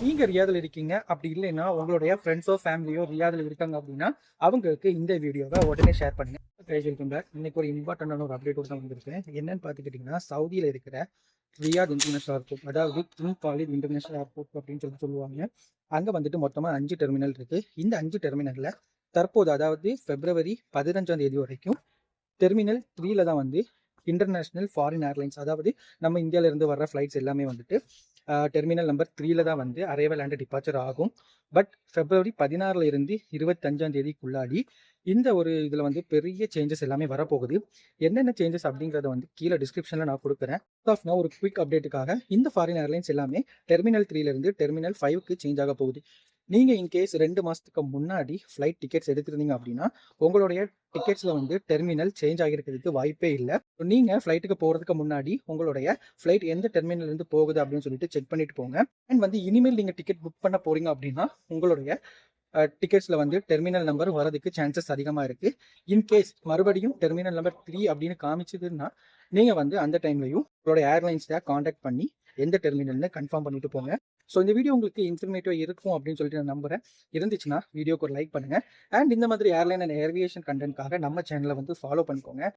நீங்க ரியாத்ல இருக்கீங்க, அப்படி இல்லைன்னா உங்களுடைய ஃப்ரெண்ட்ஸோ ஃபேமிலியோ ரியாத்ல இருக்காங்க அப்படின்னா அவங்களுக்கு இந்த வீடியோவை உடனே ஷேர் பண்ணுங்க. Welcome back. இன்னைக்கு ஒரு இம்பார்ட்டன்டான ஒரு அப்டேட் தான் வந்திருக்கேன். என்னன்னு பார்த்துக்கிட்டிங்கன்னா, சவுதியில் இருக்கிற ரியாத் இன்டர்நேஷனல் ஏர்போர்ட், அதாவது கிங் காலித் இன்டர்நேஷனல் ஏர்போர்ட் அப்படின்னு சொல்லுவாங்க. அங்கே வந்துட்டு மொத்தமாக 5 டெர்மினல் இருக்கு. இந்த 5 டெர்மினலில் தற்போது, அதாவது February 15ஆம் தேதி வரைக்கும் டெர்மினல் 3ல தான் வந்து இன்டர்நேஷனல் ஃபாரின் ஏர்லைன்ஸ், அதாவது நம்ம இந்தியாவிலேருந்து வர்ற ஃப்ளைட்ஸ் எல்லாமே வந்துட்டு டெர்மினல் நம்பர் 3ல தான் வந்து அரைவல் அண்ட் டிபார்ச்சர் ஆகும். பட் February 16 இருந்து 25ஆம் தேதிக்குள்ளாடி இந்த ஒரு இதில் வந்து பெரிய சேஞ்சஸ் எல்லாமே வரப்போகுது. என்னென்ன சேஞ்சஸ் அப்படிங்கிறத வந்து கீழே டிஸ்கிரிப்ஷனில் நான் கொடுக்குறேன். நான் ஒரு குவிக் அப்டேட்டுக்காக இந்த ஃபாரின் ஏர்லைன்ஸ் எல்லாமே டெர்மினல் 3லேருந்து டெர்மினல் 5க்கு சேஞ்ச் ஆக போகுது. நீங்கள் இன்கேஸ் 2 மாதத்துக்கு முன்னாடி ஃப்ளைட் டிக்கெட்ஸ் எடுத்துருந்தீங்க அப்படின்னா உங்களுடைய டிக்கெட்ஸில் வந்து டெர்மினல் சேஞ்ச் ஆகிருக்கிறதுக்கு வாய்ப்பே இல்லை. நீங்கள் ஃப்ளைட்டுக்கு போகிறதுக்கு முன்னாடி உங்களுடைய ஃப்ளைட் எந்த டெர்மினல்லேருந்து போகுது அப்படின்னு சொல்லிட்டு செக் பண்ணிட்டு போங்க. அண்ட் வந்து இனிமேல் நீங்கள் டிக்கெட் புக் பண்ண போகிறீங்க அப்படின்னா உங்களுடைய டிக்கெட்ஸில் வந்து டெர்மினல் நம்பர் வரதுக்கு சான்சஸ் அதிகமாக இருக்குது. இன்கேஸ் மறுபடியும் டெர்மினல் நம்பர் 3 அப்படின்னு காமிச்சதுன்னா நீங்கள் வந்து அந்த டைம்லையும் உங்களுடைய ஏர்லைன்ஸை காண்டாக்ட் பண்ணி எந்த டெர்மினல்னு கன்ஃபார்ம் பண்ணிட்டு போங்க. ஸோ இந்த வீடியோ உங்களுக்கு இன்ஃபர்மேட்டிவாக இருக்கும் அப்படின்னு சொல்லிட்டு நான் நம்புறேன். இருந்துச்சுன்னா வீடியோக்கு ஒரு லைக் பண்ணுங்கள். அண்ட் இந்த மாதிரி ஏர்லைன் அண்ட் ஏவியேஷன் கண்டென்ட்காக நம்ம சேனலை வந்து ஃபாலோ பண்ணிக்கோங்க.